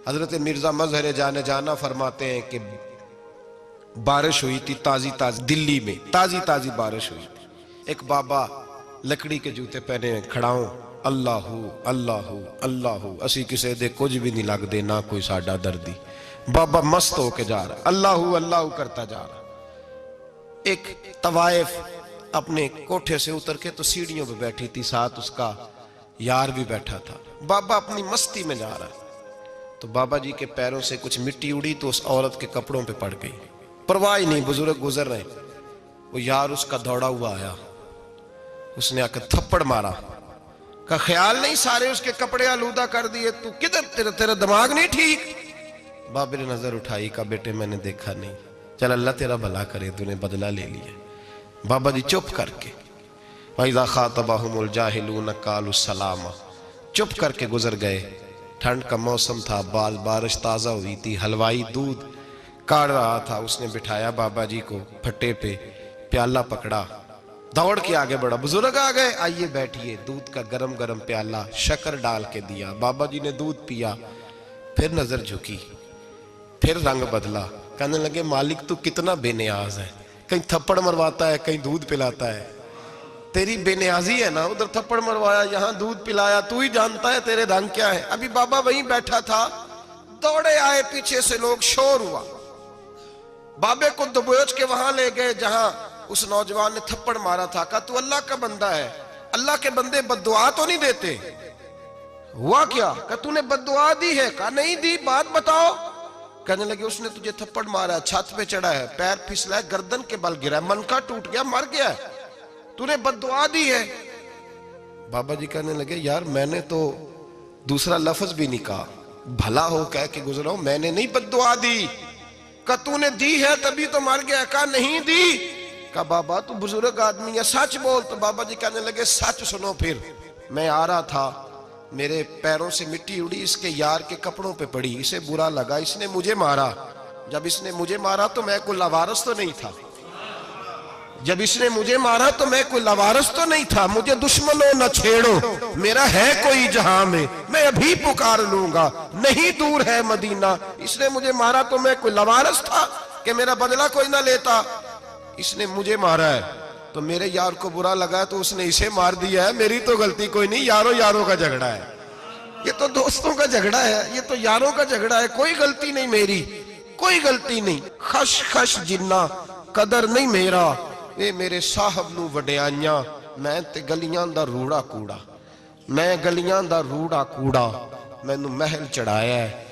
حضرت مرزا مظہر جان جانا فرماتے ہیں کہ بارش ہوئی تھی تازی تازی دلی میں، تازی تازی بارش ہوئی تھی. ایک بابا لکڑی کے جوتے پہنے کھڑا ہوں، اللہ اللہ اللہ، اسی کسے دے کچھ بھی نہیں لگ دے، نہ کوئی ساڈا دردی. بابا مست ہو کے جا رہا، اللہ اللہ کرتا جا رہا. ایک طوائف اپنے کوٹھے سے اتر کے تو سیڑھیوں پہ بیٹھی تھی، ساتھ اس کا یار بھی بیٹھا تھا. بابا اپنی مستی میں جا رہا ہے تو بابا جی کے پیروں سے کچھ مٹی اڑی تو اس عورت کے کپڑوں پہ پڑ گئی. پرواہ نہیں، بزرگ گزر رہے. وہ یار اس کا دوڑا ہوا آیا، اس نے آ کے تھپڑ مارا. کا خیال نہیں سارے اس کے کپڑے آلودہ کر دیے، تو کدھر تیرا دماغ نہیں ٹھیک؟ بابا نے نظر اٹھائی، کہا بیٹے میں نے دیکھا نہیں، چل اللہ تیرا بھلا کرے، تو نے بدلہ لے لیا. بابا جی چپ کر کے وَإِذَا خَاطَبَهُمُ الْجَاهِلُونَ قَالُوا سَلَامًا، چپ کر کے گزر گئے. ٹھنڈ کا موسم تھا، بارش تازہ ہوئی تھی، حلوائی دودھ کاڑ رہا تھا. اس نے بٹھایا بابا جی کو پھٹے پہ، پیالہ پکڑا، دوڑ کے آگے بڑھا. بزرگ آ گئے، آئیے بیٹھیے. دودھ کا گرم گرم پیالہ شکر ڈال کے دیا. بابا جی نے دودھ پیا، پھر نظر جھکی، پھر رنگ بدلا. کہنے لگے مالک تو کتنا بے نیاز ہے، کہیں تھپڑ مرواتا ہے، کہیں دودھ پلاتا ہے. تیری بے نیازی ہے نا، ادھر تھپڑ مروایا، یہاں دودھ پلایا، تو ہی جانتا ہے تیرے رنگ کیا ہے. ابھی بابا وہیں بیٹھا تھا، دوڑے آئے پیچھے سے لوگ، شور ہوا. بابے کو دبوچ کے وہاں لے گئے جہاں اس نوجوان نے تھپڑ مارا تھا. کہا تو اللہ کا بندہ ہے، اللہ کے بندے بد دعا تو نہیں دیتے. ہوا کیا؟ کہا تو نے بد دعا دی ہے؟ کہا نہیں دی، بات بتاؤ. کہنے لگے اس نے تجھے تھپڑ مارا، چھت پہ چڑھا ہے، پیر پھسلا ہے، گردن کے بل گرا ہے، منکا ٹوٹ گیا، مر گیا ہے، تو نے بد دعا دی ہے. بابا جی کہنے لگے یار میں نے تو دوسرا لفظ بھی نہیں کہا، بھلا ہو کہہ کے گزرا ہوں، میں نے نہیں بد دعا دی. کہا تو نے دی ہے تبھی تو مر گیا. کہا نہیں دی. کہا بابا تو بزرگ آدمی ہے، سچ بول. تو بابا جی کہنے لگے سچ سنو. پھر میں آ رہا تھا، میرے پیروں سے مٹی اڑی، اس کے یار کے کپڑوں پہ پڑی، اسے برا لگا، اس نے مجھے مارا. جب اس نے مجھے مارا تو میں کوئی لاوارث تو نہیں تھا، جب اس نے مجھے مارا تو میں کوئی لاوارث تو نہیں تھا. مجھے دشمنوں نہ چھیڑو، میرا ہے کوئی جہاں میں ابھی پکار لوں گا، نہیں دور ہے مدینہ. اس نے مجھے مارا تو میں کوئی لاوارث تھا کہ میرا بدلہ کوئی نہ لیتا. اس نے مجھے مارا ہے تو میرے یار کو برا لگا تو اس نے اسے مار دیا ہے، میری تو غلطی کوئی نہیں. یاروں کا جھگڑا ہے، یہ تو دوستوں کا جھگڑا ہے، یہ تو یاروں کا جھگڑا ہے، کوئی غلطی نہیں میری، کوئی غلطی نہیں. خش خش جنہ قدر نہیں میرا، اے میرے صاحب نو وڈیاں، میں تے گلیاں دا روڑا کوڑا، میں گلیاں دا روڑا کوڑا. میں نو محل چڑھایا ہے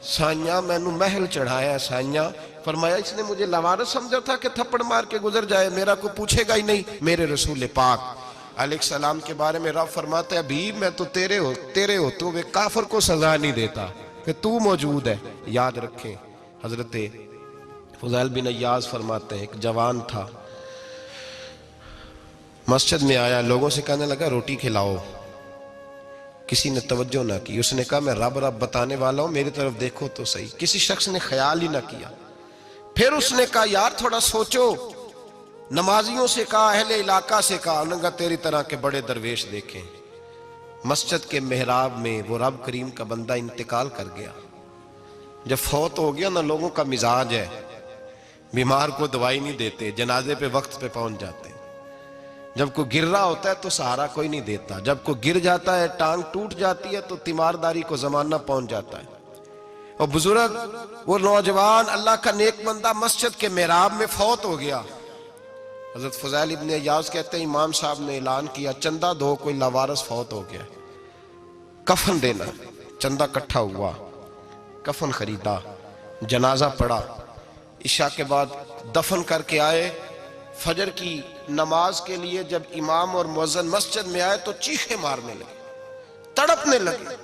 سائیاں، میں نو محل چڑھایا ہے سائیاں. فرمایا اس نے مجھے لوارث سمجھا تھا کہ تھپڑ مار کے گزر جائے، میرا کو پوچھے گا ہی نہیں. میرے رسول پاک علیہ السلام کے بارے میں رب فرماتا ہے ابھی میں تو تیرے ہوتے ہوئے کافر کو سزا نہیں دیتا کہ تو موجود ہے. یاد رکھیں حضرت فضیل بن عیاض فرماتے ہیں ایک جوان تھا، مسجد میں آیا، لوگوں سے کہنے لگا روٹی کھلاؤ. کسی نے توجہ نہ کی. اس نے کہا میں رب بتانے والا ہوں، میری طرف دیکھو تو صحیح. کسی شخص نے خیال ہی نہ کیا. پھر اس نے کہا یار تھوڑا سوچو. نمازیوں سے کہا، اہل علاقہ سے کہا، انہوں نے کہا تیری طرح کے بڑے درویش دیکھیں. مسجد کے محراب میں وہ رب کریم کا بندہ انتقال کر گیا. جب فوت ہو گیا نا، لوگوں کا مزاج ہے بیمار کو دوائی نہیں دیتے، جنازے پہ وقت پہ پہنچ جاتے. جب کوئی گر رہا ہوتا ہے تو سہارا کوئی نہیں دیتا، جب کوئی گر جاتا ہے ٹانگ ٹوٹ جاتی ہے تو تیمارداری کو زمانہ پہنچ جاتا ہے. اور بزرگ وہ نوجوان اللہ کا نیک بندہ مسجد کے محراب میں فوت ہو گیا. حضرت فضیل ابن عیاض کہتے ہیں امام صاحب نے اعلان کیا چندہ دو، کوئی لاوارث فوت ہو گیا، کفن دینا. چندہ کٹھا ہوا، کفن خریدا، جنازہ پڑا. عشاء کے بعد دفن کر کے آئے. فجر کی نماز کے لیے جب امام اور مؤذن مسجد میں آئے تو چیخیں مارنے لگے، تڑپنے لگے.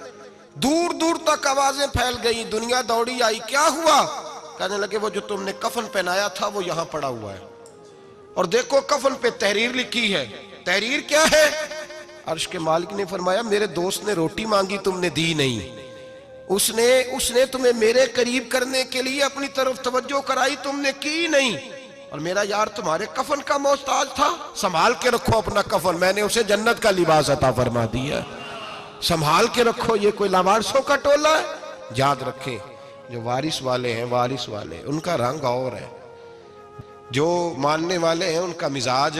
دور دور تک آوازیں پھیل گئی، دنیا دوڑی آئی. کیا ہوا؟ کہنے لگے وہ جو تم نے کفن پہنایا تھا وہ یہاں پڑا ہوا ہے، اور دیکھو کفن پہ تحریر لکھی ہے. تحریر کیا ہے؟ عرش کے مالک نے فرمایا میرے دوست نے روٹی مانگی، تم نے دی نہیں. اس نے تمہیں میرے قریب کرنے کے لیے اپنی طرف توجہ کرائی، تم نے کی نہیں. اور میرا یار تمہارے کفن کا محتاج تھا، سنبھال کے رکھو اپنا کفن، میں نے اسے جنت کا لباس عطا فرما دیا. سنبھال کے رکھو، یہ کوئی لاوارثوں کا ٹولہ ہے؟ یاد رکھیں جو وارث والے ہیں، وارث والے ان کا رنگ اور ہے، جو ماننے والے ہیں ان کا مزاج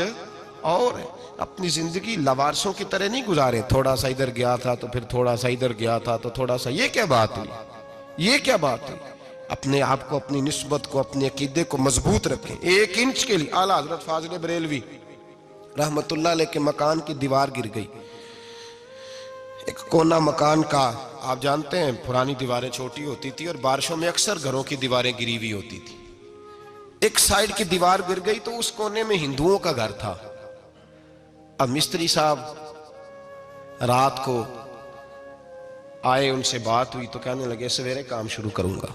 اور ہے۔ اپنی زندگی لوارثوں کی طرح نہیں گزارے، تھوڑا سا ادھر گیا تھا تو پھر تھوڑا سا ادھر گیا تھا تو تھوڑا سا، یہ کیا بات ہوئی، یہ کیا بات ہوئی؟ اپنے آپ کو، اپنی نسبت کو، اپنے عقیدے کو مضبوط رکھیں۔ 1 انچ کے لیے اعلیٰ حضرت فاضل بریلوی رحمت اللہ علیہ کے مکان کی دیوار گر گئی، ایک کونا مکان کا، آپ جانتے ہیں پرانی دیواریں چھوٹی ہوتی تھی اور بارشوں میں اکثر گھروں کی دیواریں گری ہوئی ہوتی تھی، ایک سائیڈ کی دیوار گر گئی تو اس کونے میں ہندوؤں کا گھر تھا۔ اب مستری صاحب رات کو آئے، ان سے بات ہوئی تو کہنے لگے سویرے کام شروع کروں گا۔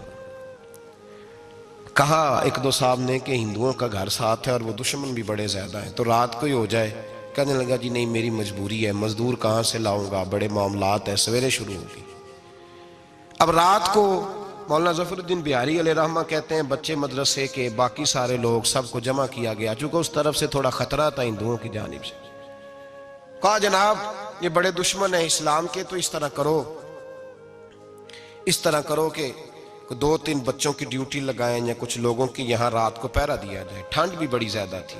کہا 1-2 صاحب نے کہ ہندوؤں کا گھر ساتھ ہے اور وہ دشمن بھی بڑے زیادہ ہیں، تو رات کو ہی ہو جائے۔ کہنے لگا جی نہیں، میری مجبوری ہے، مزدور کہاں سے لاؤں گا، بڑے معاملات ہیں، سویرے شروع ہوگی۔ اب رات کو مولانا ظفر الدین بہاری علیہ رحمہ کہتے ہیں بچے مدرسے کے، باقی سارے لوگ، سب کو جمع کیا گیا، چونکہ اس طرف سے تھوڑا خطرہ تھا ہندوؤں کی جانب سے۔ کہا جناب یہ بڑے دشمن ہیں اسلام کے، تو اس طرح کرو کہ 2-3 بچوں کی ڈیوٹی لگائیں یا کچھ لوگوں کی یہاں رات کو پہرا دیا جائے، ٹھنڈ بھی بڑی زیادہ تھی،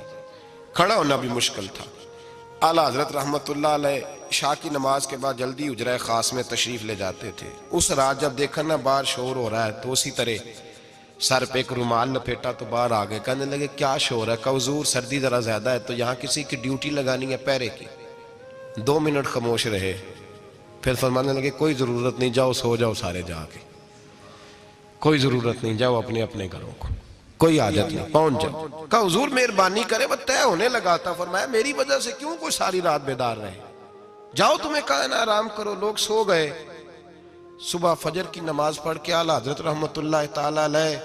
کھڑا ہونا بھی مشکل تھا۔ اعلیٰ حضرت رحمت اللہ علیہ عشاء کی نماز کے بعد جلدی حجرہ خاص میں تشریف لے جاتے تھے۔ اس رات جب دیکھا نا باہر شور ہو رہا ہے تو اسی طرح سر پہ ایک رومال لپیٹا تو باہر آ گئے، کہنے لگے کیا شور ہے؟ کہ حضور سردی ذرا زیادہ ہے تو یہاں کسی کی ڈیوٹی لگانی ہے پہرے کی۔ 2 منٹ خاموش رہے، پھر فرمانے لگے کوئی ضرورت نہیں، جاؤ سو جاؤ سارے جا کے، کوئی ضرورت نہیں، جاؤ اپنے اپنے گھروں کو، کوئی حاجت نہیں، پہنچ جاؤ۔ کہا حضور مہربانی کرے، وہ طے ہونے لگا تھا۔ فرمایا میری وجہ سے کیوں کوئی ساری رات بیدار رہے، جاؤ تمہیں کہا نا آرام کرو۔ لوگ سو گئے۔ صبح فجر کی نماز پڑھ کے اعلیٰ حضرت رحمت اللہ تعالیٰ علیہ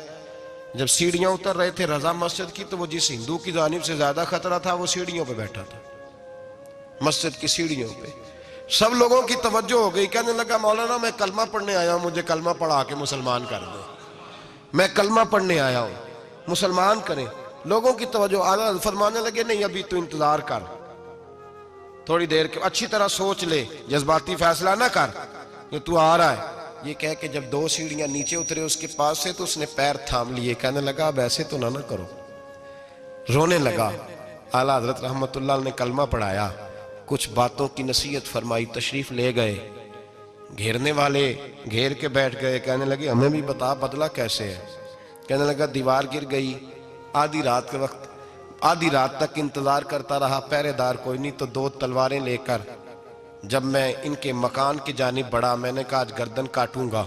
جب سیڑھیاں اتر رہے تھے رضا مسجد کی، تو وہ جس ہندو کی جانب سے زیادہ خطرہ تھا وہ سیڑھیوں پہ بیٹھا تھا، مسجد کی سیڑھیوں پہ۔ سب لوگوں کی توجہ ہو گئی، کہنے لگا مولانا میں کلمہ پڑھنے آیا ہوں، مجھے کلمہ پڑھا کے مسلمان کر دیں، میں کلمہ پڑھنے آیا ہوں، مسلمان کریں۔ لوگوں کی توجہ، اعلیٰ فرمانے لگے نہیں ابھی تو انتظار کر، تھوڑی دیر کے، اچھی طرح سوچ لے، جذباتی فیصلہ نہ کر کہ تو آ رہا ہے۔ یہ کہہ کے جب 2 سیڑھیاں نیچے اترے اس کے پاس سے تو اس نے پیر تھام لیے، کہنے لگا اب ایسے تو نہ کرو، رونے لگا۔ اعلیٰ حضرت رحمت اللہ نے کلمہ پڑھایا، کچھ باتوں کی نصیحت فرمائی، تشریف لے گئے۔ گھیرنے والے گھیر کے بیٹھ گئے، کہنے لگے ہمیں بھی بتا بدلہ کیسے ہے؟ کہنے لگا دیوار گر گئی، آدھی رات کے وقت، آدھی رات تک انتظار کرتا رہا، پہرے دار کوئی نہیں، تو 2 تلواریں لے کر جب میں ان کے مکان کی جانب بڑھا، میں نے کہا آج گردن کاٹوں گا۔